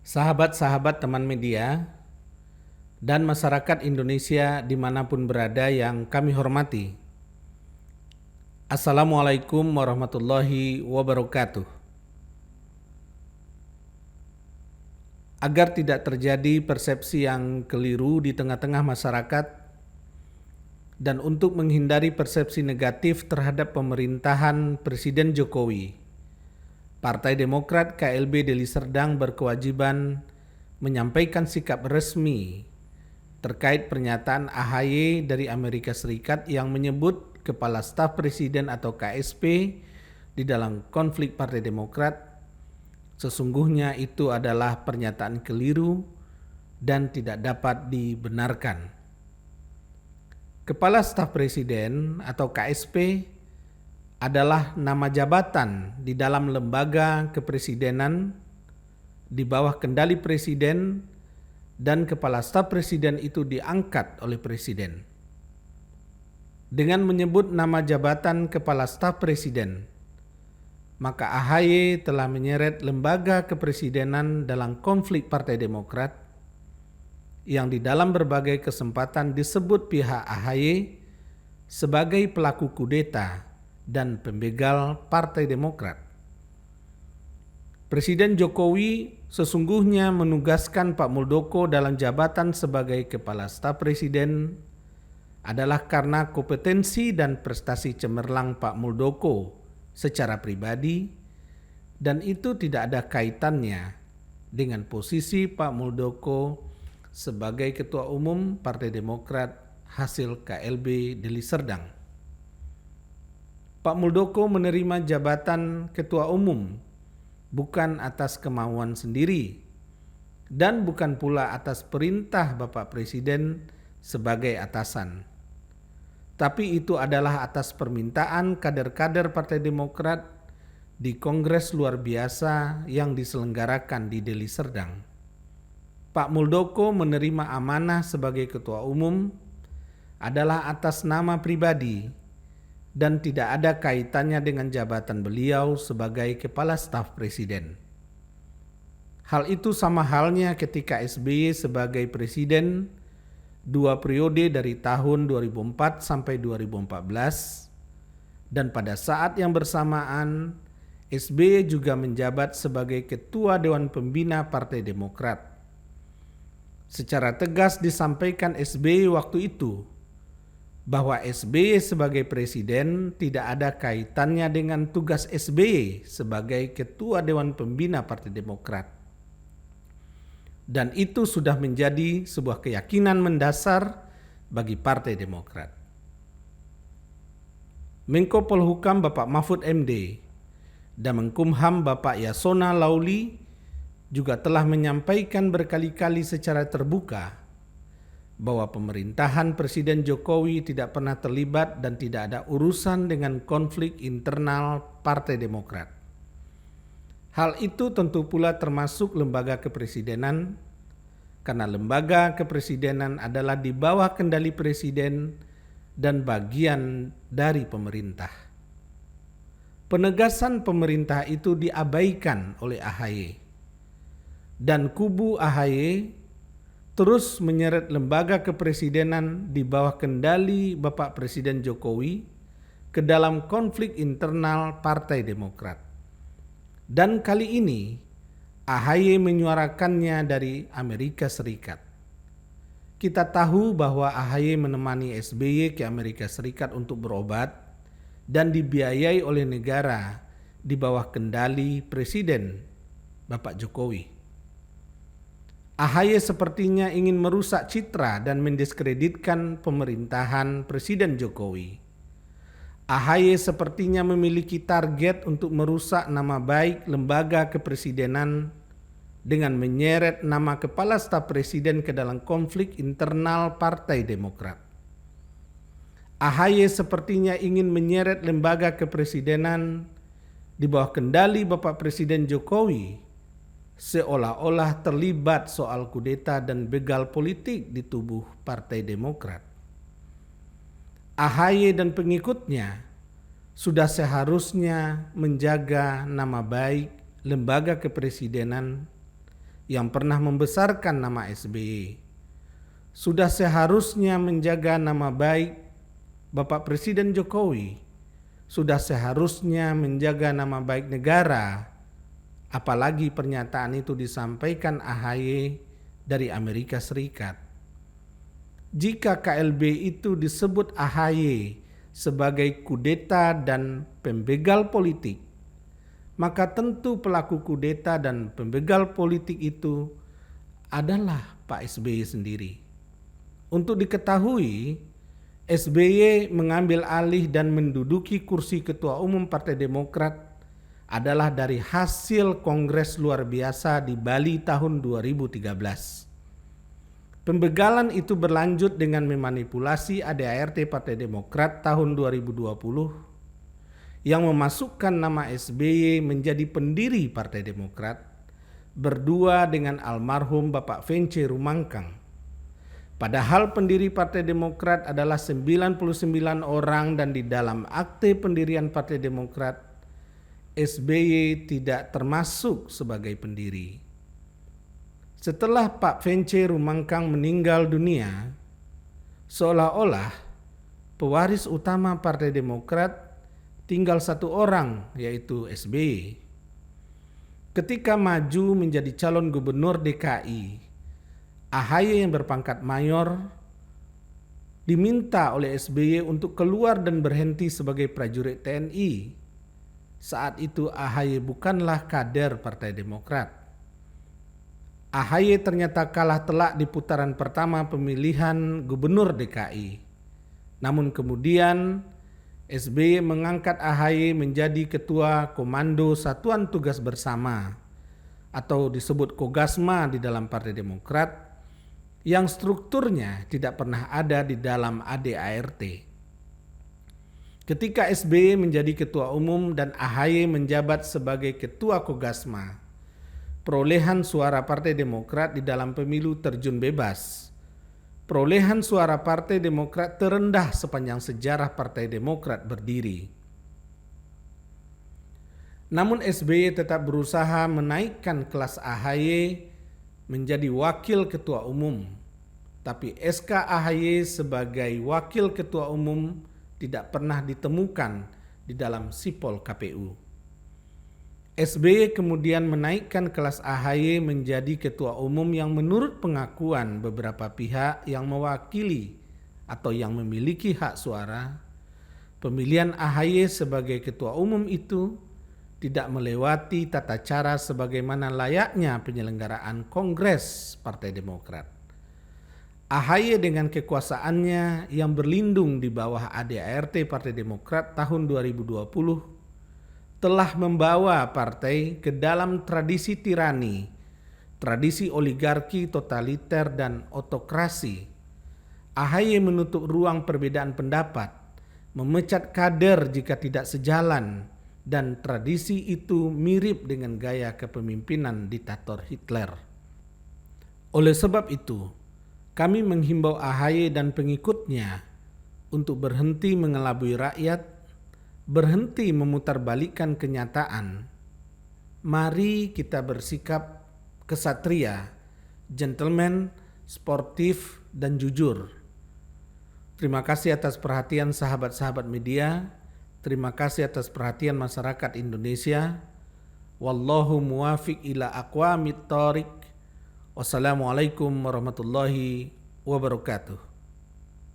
Sahabat-sahabat teman media dan masyarakat Indonesia dimanapun berada yang kami hormati. Assalamualaikum warahmatullahi wabarakatuh. Agar tidak terjadi persepsi yang keliru di tengah-tengah masyarakat dan untuk menghindari persepsi negatif terhadap pemerintahan Presiden Jokowi, Partai Demokrat KLB Deli Serdang berkewajiban menyampaikan sikap resmi terkait pernyataan AHY dari Amerika Serikat yang menyebut Kepala Staf Presiden atau KSP di dalam konflik Partai Demokrat. Sesungguhnya itu adalah pernyataan keliru dan tidak dapat dibenarkan. Kepala Staf Presiden atau KSP adalah nama jabatan di dalam lembaga kepresidenan di bawah kendali presiden, dan Kepala Staf Presiden itu diangkat oleh presiden. Dengan menyebut nama jabatan Kepala Staf Presiden, maka AHY telah menyeret lembaga kepresidenan dalam konflik Partai Demokrat yang di dalam berbagai kesempatan disebut pihak AHY sebagai pelaku kudeta dan pembegal Partai Demokrat. Presiden Jokowi sesungguhnya menugaskan Pak Muldoko dalam jabatan sebagai Kepala Staf Presiden adalah karena kompetensi dan prestasi cemerlang Pak Muldoko secara pribadi, dan itu tidak ada kaitannya dengan posisi Pak Muldoko sebagai Ketua Umum Partai Demokrat hasil KLB Deli Serdang. Pak Muldoko menerima jabatan Ketua Umum bukan atas kemauan sendiri dan bukan pula atas perintah Bapak Presiden sebagai atasan. Tapi itu adalah atas permintaan kader-kader Partai Demokrat di Kongres luar biasa yang diselenggarakan di Deli Serdang. Pak Muldoko menerima amanah sebagai Ketua Umum adalah atas nama pribadi dan tidak ada kaitannya dengan jabatan beliau sebagai Kepala Staf Presiden. Hal itu sama halnya ketika SBY sebagai Presiden 2 periode dari tahun 2004 sampai 2014, dan pada saat yang bersamaan SBY juga menjabat sebagai Ketua Dewan Pembina Partai Demokrat. Secara tegas disampaikan SBY waktu itu bahwa SBY sebagai Presiden tidak ada kaitannya dengan tugas SBY sebagai Ketua Dewan Pembina Partai Demokrat. Dan itu sudah menjadi sebuah keyakinan mendasar bagi Partai Demokrat. Menko Polhukam Bapak Mahfud MD dan Menkumham Bapak Yasona Lauli juga telah menyampaikan berkali-kali secara terbuka bahwa pemerintahan Presiden Jokowi tidak pernah terlibat dan tidak ada urusan dengan konflik internal Partai Demokrat. Hal itu tentu pula termasuk lembaga kepresidenan, karena lembaga kepresidenan adalah di bawah kendali presiden dan bagian dari pemerintah. Penegasan pemerintah itu diabaikan oleh AHY, dan kubu AHY terus menyeret lembaga kepresidenan di bawah kendali Bapak Presiden Jokowi ke dalam konflik internal Partai Demokrat. Dan kali ini AHY menyuarakannya dari Amerika Serikat. Kita tahu bahwa AHY menemani SBY ke Amerika Serikat untuk berobat dan dibiayai oleh negara di bawah kendali Presiden Bapak Jokowi. AHY sepertinya ingin merusak citra dan mendiskreditkan pemerintahan Presiden Jokowi. AHY sepertinya memiliki target untuk merusak nama baik lembaga kepresidenan dengan menyeret nama Kepala Staf Presiden ke dalam konflik internal Partai Demokrat. AHY sepertinya ingin menyeret lembaga kepresidenan di bawah kendali Bapak Presiden Jokowi seolah-olah terlibat soal kudeta dan begal politik di tubuh Partai Demokrat. AHY dan pengikutnya sudah seharusnya menjaga nama baik lembaga kepresidenan yang pernah membesarkan nama SBY. Sudah seharusnya menjaga nama baik Bapak Presiden Jokowi. Sudah seharusnya menjaga nama baik negara. Apalagi pernyataan itu disampaikan AHY dari Amerika Serikat. Jika KLB itu disebut AHY sebagai kudeta dan pembegal politik, maka tentu pelaku kudeta dan pembegal politik itu adalah Pak SBY sendiri. Untuk diketahui, SBY mengambil alih dan menduduki kursi Ketua Umum Partai Demokrat adalah dari hasil Kongres luar biasa di Bali tahun 2013. Pembegalan itu berlanjut dengan memanipulasi ADART Partai Demokrat tahun 2020 yang memasukkan nama SBY menjadi pendiri Partai Demokrat berdua dengan almarhum Bapak Vence Rumangkang. Padahal pendiri Partai Demokrat adalah 99 orang dan di dalam akte pendirian Partai Demokrat, SBY tidak termasuk sebagai pendiri. Setelah Pak Vence Rumangkang meninggal dunia, seolah-olah pewaris utama Partai Demokrat tinggal satu orang, yaitu SBY. Ketika maju menjadi calon gubernur DKI, AHY yang berpangkat mayor diminta oleh SBY untuk keluar dan berhenti sebagai prajurit TNI. Saat itu AHY bukanlah kader Partai Demokrat. AHY ternyata kalah telak di putaran pertama pemilihan gubernur DKI. Namun kemudian SBY mengangkat AHY menjadi Ketua Komando Satuan Tugas Bersama atau disebut Kogasma di dalam Partai Demokrat, yang strukturnya tidak pernah ada di dalam ADART. Ketika SBY menjadi Ketua Umum dan AHY menjabat sebagai Ketua Kogasma, perolehan suara Partai Demokrat di dalam pemilu terjun bebas. Perolehan suara Partai Demokrat terendah sepanjang sejarah Partai Demokrat berdiri. Namun SBY tetap berusaha menaikkan kelas AHY menjadi Wakil Ketua Umum. Tapi SK AHY sebagai Wakil Ketua Umum tidak pernah ditemukan di dalam sipol KPU. SBY kemudian menaikkan kelas AHY menjadi Ketua Umum yang menurut pengakuan beberapa pihak yang mewakili atau yang memiliki hak suara, pemilihan AHY sebagai Ketua Umum itu tidak melewati tata cara sebagaimana layaknya penyelenggaraan Kongres Partai Demokrat. AHY dengan kekuasaannya yang berlindung di bawah ADART Partai Demokrat tahun 2020 telah membawa partai ke dalam tradisi tirani, tradisi oligarki totaliter dan otokrasi. AHY menutup ruang perbedaan pendapat, memecat kader jika tidak sejalan, dan tradisi itu mirip dengan gaya kepemimpinan diktator Hitler. Oleh sebab itu, kami menghimbau AHY dan pengikutnya untuk berhenti mengelabui rakyat, berhenti memutarbalikkan kenyataan. Mari kita bersikap kesatria, gentleman, sportif, dan jujur. Terima kasih atas perhatian sahabat-sahabat media. Terima kasih atas perhatian masyarakat Indonesia. Wallahu muwafiq ila aqwamit thoriq. Wassalamualaikum warahmatullahi wabarakatuh.